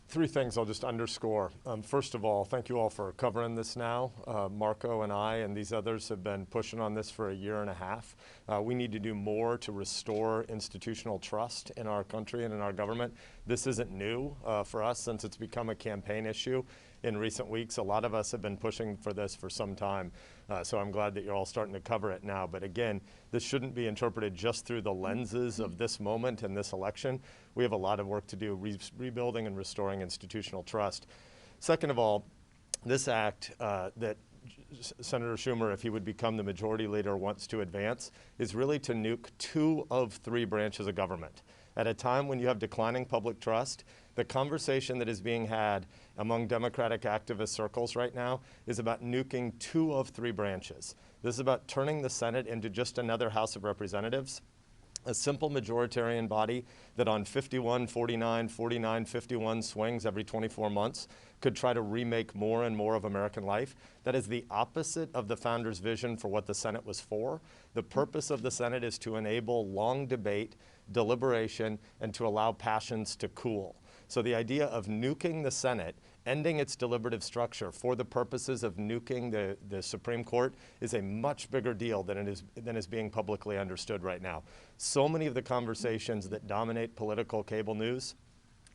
Three things I'll just underscore. First of all, thank you all for covering this now. Marco and I and these others have been pushing on this for a year and a half. We need to do more to restore institutional trust in our country and in our government. This isn't new for us since it's become a campaign issue in recent weeks. A lot of us have been pushing for this for some time. So I'm glad that you're all starting to cover it now. But again, this shouldn't be interpreted just through the lenses of this moment and this election. We have a lot of work to do rebuilding and restoring institutional trust. Second of all, this act that Senator Schumer, if he would become the majority leader, wants to advance is really to nuke 2 of 3 branches of government. At a time when you have declining public trust, the conversation that is being had among Democratic activist circles right now is about nuking 2 of 3 branches. This is about turning the Senate into just another House of Representatives, a simple majoritarian body that on 51, 49, 49, 51 swings every 24 months could try to remake more and more of American life. That is the opposite of the founders' vision for what the Senate was for. The purpose of the Senate is to enable long debate, deliberation, and to allow passions to cool. So the idea of nuking the Senate, ending its deliberative structure for the purposes of nuking the Supreme Court is a much bigger deal than is being publicly understood right now. So many of the conversations that dominate political cable news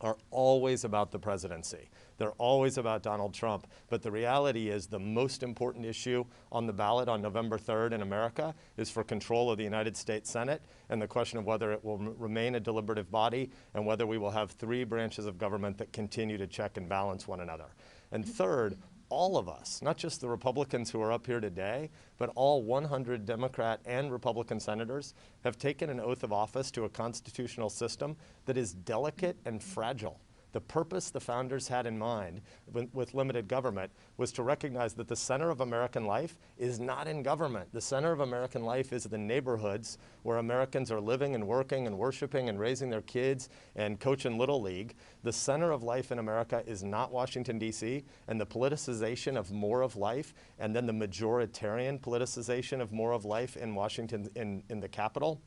are always about the presidency. They're always about Donald Trump. But the reality is the most important issue on the ballot on November 3rd in America is for control of the United States Senate and the question of whether it will remain a deliberative body and whether we will have 3 branches of government that continue to check and balance one another. And third, all of us, not just the Republicans who are up here today, but all 100 Democrat and Republican senators have taken an oath of office to a constitutional system that is delicate and fragile. The purpose the founders had in mind with limited government was to recognize that the center of American life is not in government. The center of American life is the neighborhoods where Americans are living and working and worshiping and raising their kids and coaching Little League. The center of life in America is not Washington, D.C., and the politicization of more of life and then the majoritarian politicization of more of life in Washington, in the Capitol,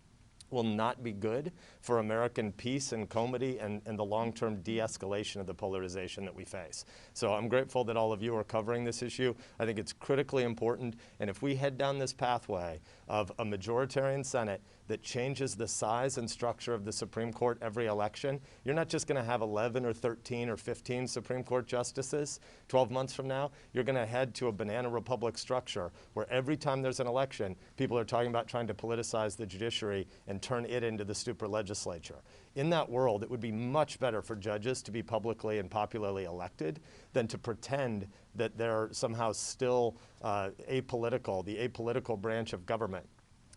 will not be good for American peace and comity and the long-term de-escalation of the polarization that we face. So I'm grateful that all of you are covering this issue. I think it's critically important, and if we head down this pathway of a majoritarian Senate that changes the size and structure of the Supreme Court every election, you're not just going to have 11 or 13 or 15 Supreme Court justices 12 months from now. You're going to head to a banana republic structure where every time there's an election, people are talking about trying to politicize the judiciary and turn it into the super legislature. In that world, it would be much better for judges to be publicly and popularly elected than to pretend that they're somehow still apolitical, the apolitical branch of government.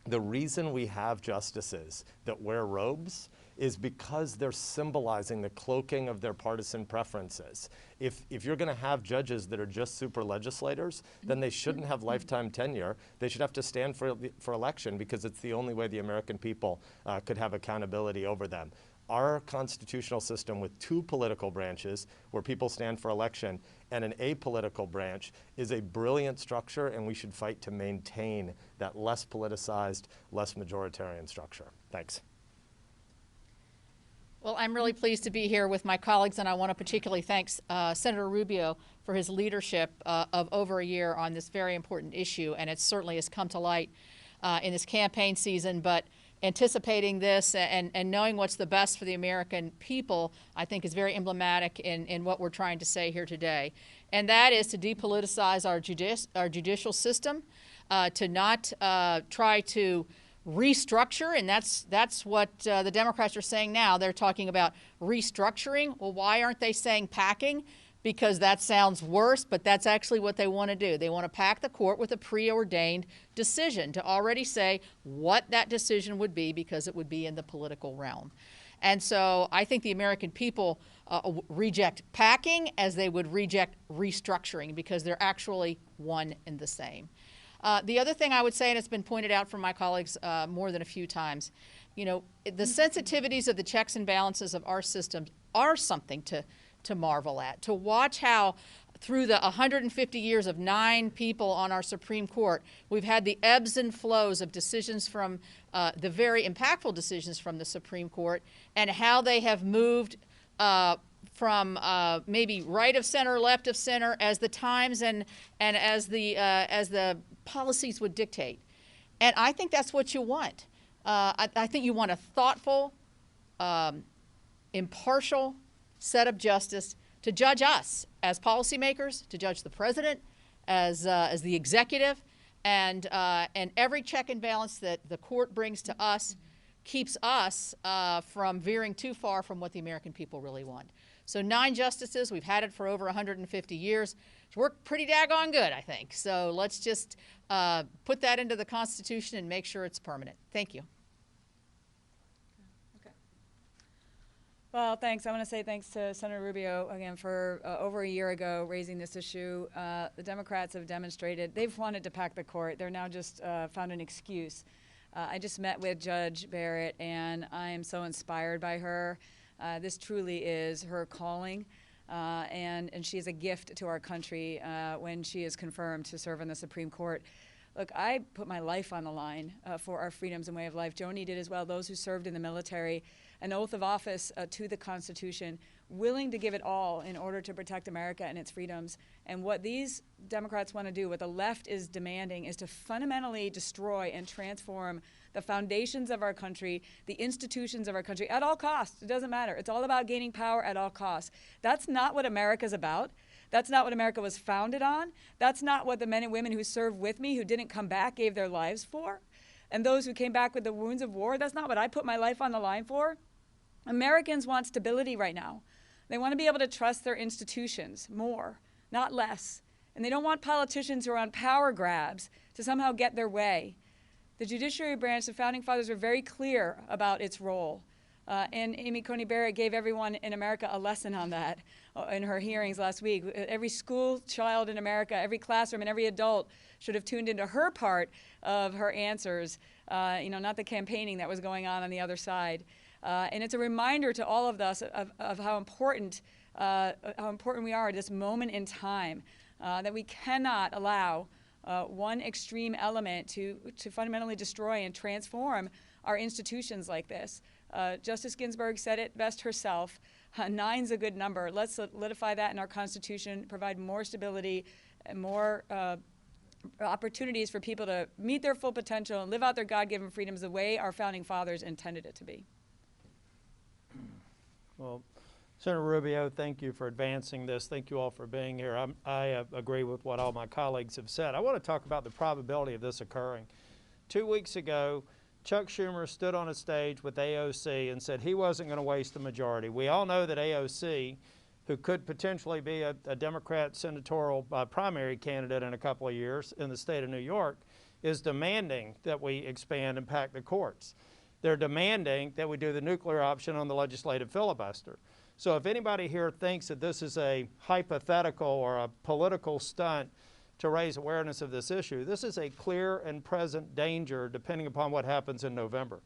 The reason we have justices that wear robes is because they're symbolizing the cloaking of their partisan preferences. If you're going to have judges that are just super legislators, then they shouldn't have lifetime tenure. They should have to stand for election because it's the only way the American people could have accountability over them. Our constitutional system with 2 political branches where people stand for election and an apolitical branch is a brilliant structure, and we should fight to maintain that less politicized, less majoritarian structure. Thanks. Well, I'm really pleased to be here with my colleagues, and I want to particularly thank Senator Rubio for his leadership of over a year on this very important issue, and it certainly has come to light in this campaign season. But anticipating this and knowing what's the best for the American people, I think is very emblematic in what we're trying to say here today. And that is to depoliticize our judicial system, to not try to restructure, and that's what the Democrats are saying now. They're talking about restructuring. Well, why aren't they saying packing? Because that sounds worse, but that's actually what they want to do. They want to pack the court with a preordained decision to already say what that decision would be because it would be in the political realm. And so I think the American people reject packing as they would reject restructuring because they're actually one and the same. The other thing I would say, and it's been pointed out from my colleagues more than a few times, you know, the sensitivities of the checks and balances of our systems are something to marvel at. To watch how through the 150 years of 9 people on our Supreme Court, we've had the ebbs and flows of decisions from the very impactful decisions from the Supreme Court and how they have moved maybe right of center, left of center, as the times and as the policies would dictate. And I think that's what you want. I think you want a thoughtful, impartial set of justice to judge us as policymakers, to judge the president as the executive, and every check and balance that the court brings to us keeps us from veering too far from what the American people really want. So 9 justices, we've had it for over 150 years. It's worked pretty daggone good, I think. So let's just put that into the Constitution and make sure it's permanent. Thank you. Okay. Well, thanks. I want to say thanks to Senator Rubio again for over a year ago raising this issue. The Democrats have demonstrated they've wanted to pack the court. They're now just found an excuse. I just met with Judge Barrett, and I am so inspired by her. This truly is her calling, and she is a gift to our country when she is confirmed to serve on the Supreme Court. Look, I put my life on the line for our freedoms and way of life. Joni did as well. Those who served in the military, an oath of office to the Constitution, willing to give it all in order to protect America and its freedoms. And what these Democrats want to do, what the left is demanding, is to fundamentally destroy and transform the foundations of our country, the institutions of our country, at all costs. It doesn't matter. It's all about gaining power at all costs. That's not what America's about. That's not what America was founded on. That's not what the men and women who served with me, who didn't come back, gave their lives for. And those who came back with the wounds of war, that's not what I put my life on the line for. Americans want stability right now. They want to be able to trust their institutions more, not less. And they don't want politicians who are on power grabs to somehow get their way. The judiciary branch, the founding fathers were very clear about its role. And Amy Coney Barrett gave everyone in America a lesson on that in her hearings last week. Every school child in America, every classroom, and every adult should have tuned into her part of her answers, not the campaigning that was going on the other side. And it's a reminder to all of us of how important we are at this moment in time, that we cannot allow one extreme element to fundamentally destroy and transform our institutions like this. Justice Ginsburg said it best herself. 9's a good number. Let's solidify that in our Constitution, provide more stability and more opportunities for people to meet their full potential and live out their God-given freedoms the way our founding fathers intended it to be. Well, Senator Rubio, thank you for advancing this. Thank you all for being here. I agree with what all my colleagues have said. I want to talk about the probability of this occurring. 2 weeks ago, Chuck Schumer stood on a stage with AOC and said he wasn't going to waste the majority. We all know that AOC, who could potentially be a Democrat senatorial primary candidate in a couple of years in the state of New York, is demanding that we expand and pack the courts. They're demanding that we do the nuclear option on the legislative filibuster. So if anybody here thinks that this is a hypothetical or a political stunt to raise awareness of this issue, this is a clear and present danger depending upon what happens in November.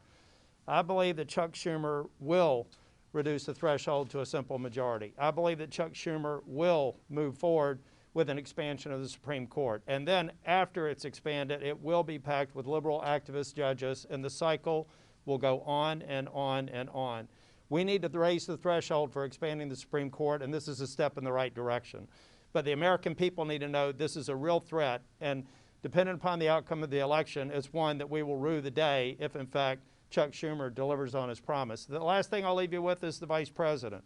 I believe that Chuck Schumer will reduce the threshold to a simple majority. I believe that Chuck Schumer will move forward with an expansion of the Supreme Court. And then after it's expanded, it will be packed with liberal activist judges, and the cycle will go on and on and on. We need to raise the threshold for expanding the Supreme Court, and this is a step in the right direction. But the American people need to know this is a real threat, and depending upon the outcome of the election, it's one that we will rue the day if, in fact, Chuck Schumer delivers on his promise. The last thing I'll leave you with is the Vice President.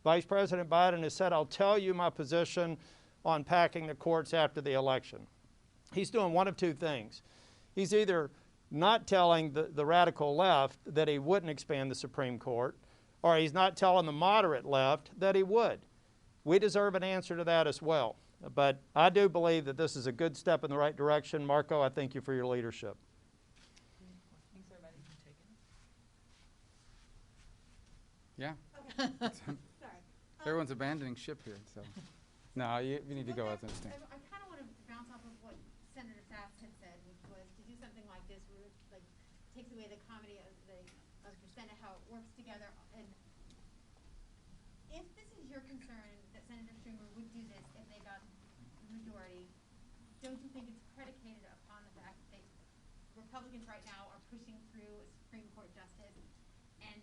Vice President Biden has said, I'll tell you my position on packing the courts after the election. He's doing one of two things. He's either not telling the radical left that he wouldn't expand the Supreme Court, or he's not telling the moderate left that he would. We deserve an answer to that as well. But I do believe that this is a good step in the right direction. Marco, I thank you for your leadership. Thanks, everybody. Yeah. Sorry. Everyone's abandoning ship here, so. No, you need to go, I understand. I kind of want to bounce off of what Senator Sass had said, which was to do something like this where it like takes away the comedy of the Senate, how it works together. And if this is your concern that Senator Schumer would do this if they got the majority, don't you think it's predicated upon the fact that Republicans right now are pushing through a Supreme Court justice and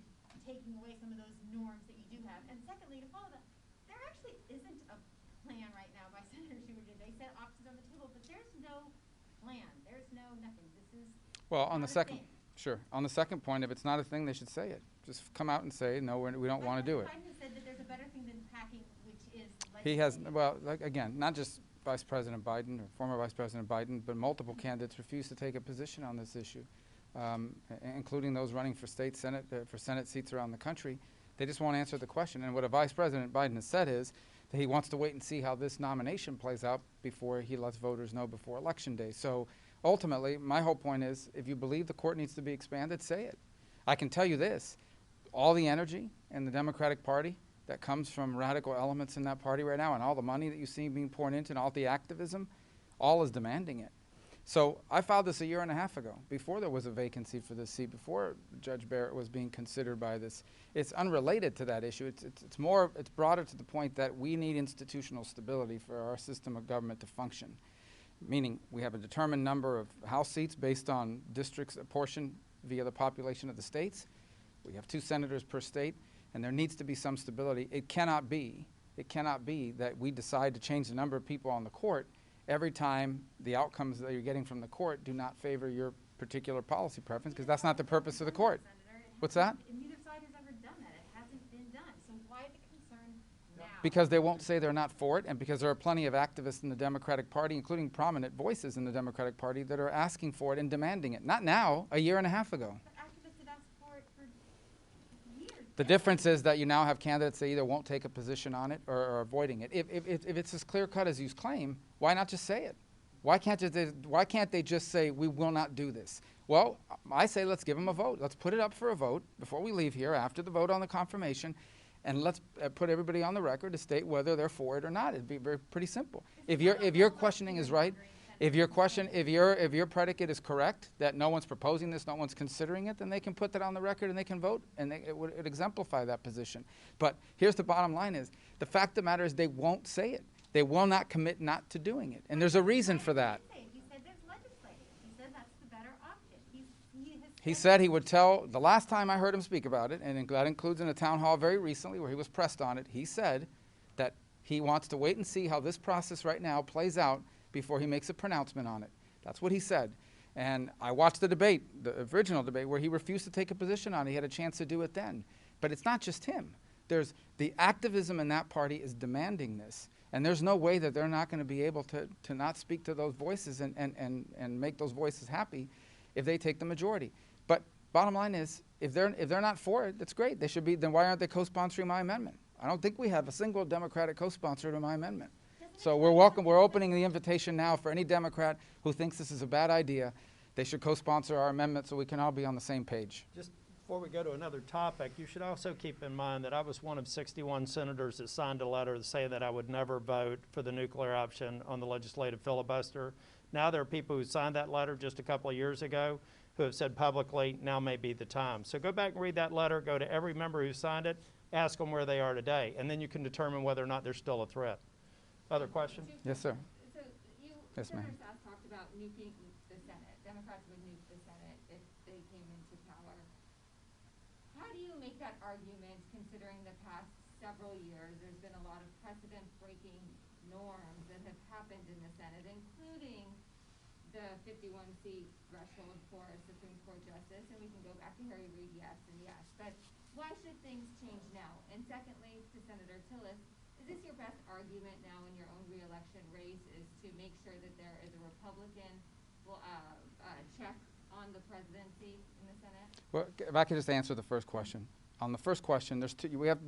taking away some of those norms that you do have. And secondly, to follow that, there actually isn't a plan right now by Senators Rubio. They said options on the table, but there's no plan. There's no nothing. This is Well, on not the a second, thing. sure. On the second point, if it's not a thing, they should say it. Just come out and say, no, we don't want to do it. Biden has said that there's a better thing than packing, which is He has, legislating. well, like, again, not just Vice President Biden or former Vice President Biden, but multiple candidates refuse to take a position on this issue, including those running for Senate seats around the country. They just won't answer the question. And what a Vice President Biden has said is that he wants to wait and see how this nomination plays out before he lets voters know before Election Day. So ultimately, my whole point is, if you believe the court needs to be expanded, say it. I can tell you this, all the energy in the Democratic Party that comes from radical elements in that party right now, and all the money that you see being poured into, and all the activism, all is demanding it. So I filed this a year and a half ago, before there was a vacancy for this seat, before Judge Barrett was being considered by this. It's unrelated to that issue. It's broader to the point that we need institutional stability for our system of government to function. Meaning we have a determined number of House seats based on districts apportioned via the population of the states. We have 2 senators per state, and there needs to be some stability. It cannot be that we decide to change the number of people on the court every time the outcomes that you're getting from the court do not favor your particular policy preference, because that's not the purpose of the court. What's that? Neither side has ever done that. It hasn't been done. So why the concern now? Because they won't say they're not for it, and because there are plenty of activists in the Democratic Party, including prominent voices in the Democratic Party, that are asking for it and demanding it. Not now, a year and a half ago. But activists have asked for it for years. The difference is that you now have candidates that either won't take a position on it or are avoiding it. If it's as clear-cut as you claim, why not just say it? Why can't they just say, we will not do this? Well, I say let's give them a vote. Let's put it up for a vote before we leave here, after the vote on the confirmation, and let's put everybody on the record to state whether they're for it or not. It'd be pretty simple. If your questioning is right, if your predicate is correct, that no one's proposing this, no one's considering it, then they can put that on the record and they can vote, and it would exemplify that position. But here's the bottom line is, the fact of the matter is they won't say it. They will not commit not to doing it. And there's a reason for that. He said there's legislating. He said that's the better option. He said he would tell, the last time I heard him speak about it, and that includes in a town hall very recently where he was pressed on it, he said that he wants to wait and see how this process right now plays out before he makes a pronouncement on it. That's what he said. And I watched the debate, the original debate, where he refused to take a position on it. He had a chance to do it then. But it's not just him. There's the activism in that party is demanding this. And there's no way that they're not going to be able to not speak to those voices and make those voices happy if they take the majority. But bottom line is, if they're not for it, that's great. They should be. Then why aren't they co-sponsoring my amendment? I don't think we have a single Democratic co-sponsor to my amendment. So we're opening the invitation now for any Democrat who thinks this is a bad idea. They should co-sponsor our amendment so we can all be on the same page. Just before we go to another topic, you should also keep in mind that I was one of 61 senators that signed a letter saying that I would never vote for the nuclear option on the legislative filibuster. Now there are people who signed that letter just a couple of years ago who have said publicly, now may be the time. So go back and read that letter, go to every member who signed it, ask them where they are today, and then you can determine whether or not they're still a threat. Other question? Yes, sir. So you, Yes, ma'am. Senator Sass talked about nuking the Senate. Democrats would nuke the Senate if they came into power. How do you make that argument considering the past several years there's been a lot of precedent-breaking norms that have happened in the Senate, including the 51-seat threshold for a Supreme Court justice, and we can go back to Harry Reid, yes and yes. But why should things change now? And secondly, to Senator Tillis, is this your best argument now in your own re-election race, is to make sure that there is a Republican check on the presidency in the Senate? Well, if I could just answer the first question. On the first question,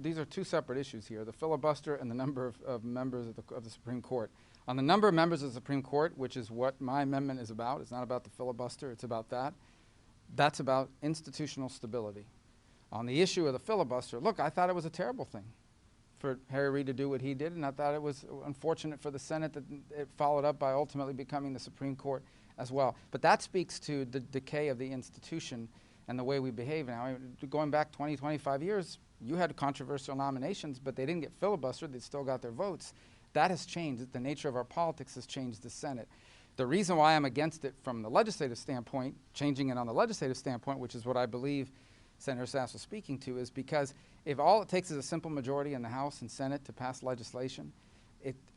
these are two separate issues here, the filibuster and the number of members of the Supreme Court. On the number of members of the Supreme Court, which is what my amendment is about, it's not about the filibuster, it's about that. That's about institutional stability. On the issue of the filibuster, look, I thought it was a terrible thing for Harry Reid to do what he did, and I thought it was unfortunate for the Senate that it followed up by ultimately becoming the Supreme Court as well. But that speaks to the decay of the institution and the way we behave now. I mean, going back 20, 25 years, you had controversial nominations, but they didn't get filibustered, they still got their votes. That has changed. The nature of our politics has changed the Senate. The reason why I'm against it from the legislative standpoint, changing it on the legislative standpoint, which is what I believe Senator Sass was speaking to, is because if all it takes is a simple majority in the House and Senate to pass legislation,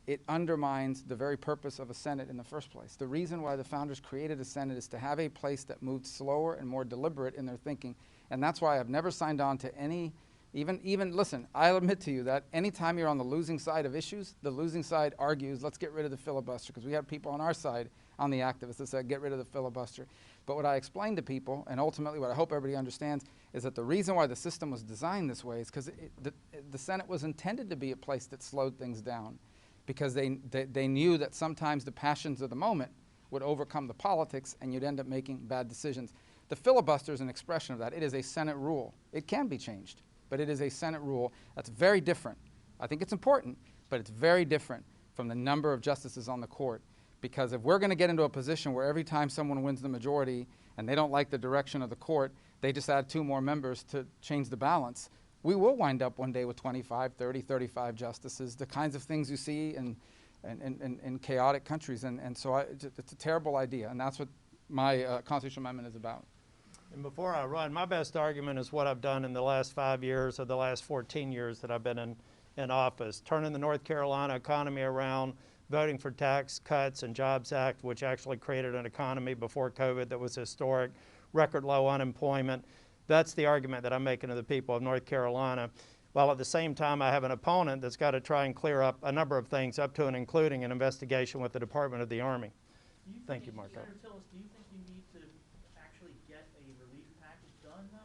it undermines the very purpose of a Senate in the first place. The reason why the founders created a Senate is to have a place that moved slower and more deliberate in their thinking. And that's why I've never signed on to any, listen, I'll admit to you that anytime you're on the losing side of issues, the losing side argues, let's get rid of the filibuster, because we have people on our side, on the activists, that said, get rid of the filibuster. But what I explained to people, and ultimately what I hope everybody understands, is that the reason why the system was designed this way is because the Senate was intended to be a place that slowed things down, because they knew that sometimes the passions of the moment would overcome the politics and you'd end up making bad decisions. The filibuster is an expression of that. It is a Senate rule. It can be changed, but it is a Senate rule that's very different. I think it's important, but it's very different from the number of justices on the court. Because if we're going to get into a position where every time someone wins the majority and they don't like the direction of the court, they just add 2 more members to change the balance, we will wind up one day with 25, 30, 35 justices, the kinds of things you see in chaotic countries. And so it's a terrible idea, and that's what my constitutional amendment is about. And before I run, my best argument is what I've done in the last 5 years or the last 14 years that I've been in office, turning the North Carolina economy around, voting for Tax Cuts and Jobs Act, which actually created an economy before COVID that was historic, record low unemployment. That's the argument that I'm making to the people of North Carolina, while at the same time I have an opponent that's got to try and clear up a number of things, up to and including an investigation with the Department of the Army. Thank you, Marco. Senator Tillis, do you think you need to actually get a relief package done, though?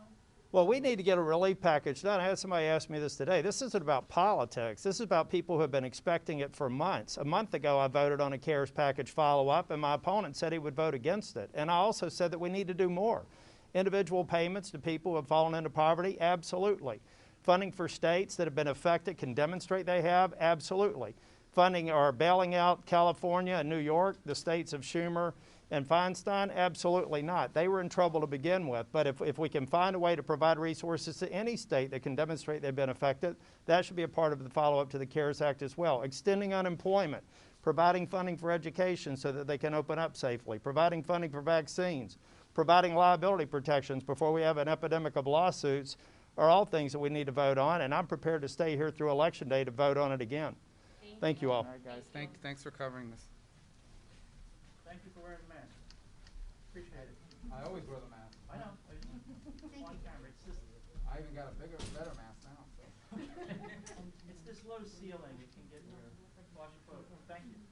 Well, we need to get a relief package done. I had somebody ask me this today. This isn't about politics. This is about people who have been expecting it for months. A month ago, I voted on a CARES package follow-up, and my opponent said he would vote against it. And I also said that we need to do more. Individual payments to people who have fallen into poverty, absolutely. Funding for states that have been affected, can demonstrate they have, absolutely. Funding or bailing out California and New York, the states of Schumer and Feinstein, absolutely not. They were in trouble to begin with, but if we can find a way to provide resources to any state that can demonstrate they've been affected, that should be a part of the follow-up to the CARES Act as well. Extending unemployment, providing funding for education so that they can open up safely, providing funding for vaccines, providing liability protections before we have an epidemic of lawsuits are all things that we need to vote on, and I'm prepared to stay here through Election Day to vote on it again. Thank you all. All right, guys. Thanks for covering this. Thank you for wearing the mask. Appreciate it. I always wear the mask. I know. On camera. It's just I even got a better mask now. So. it's this low ceiling. It can get wash your photo. Thank you.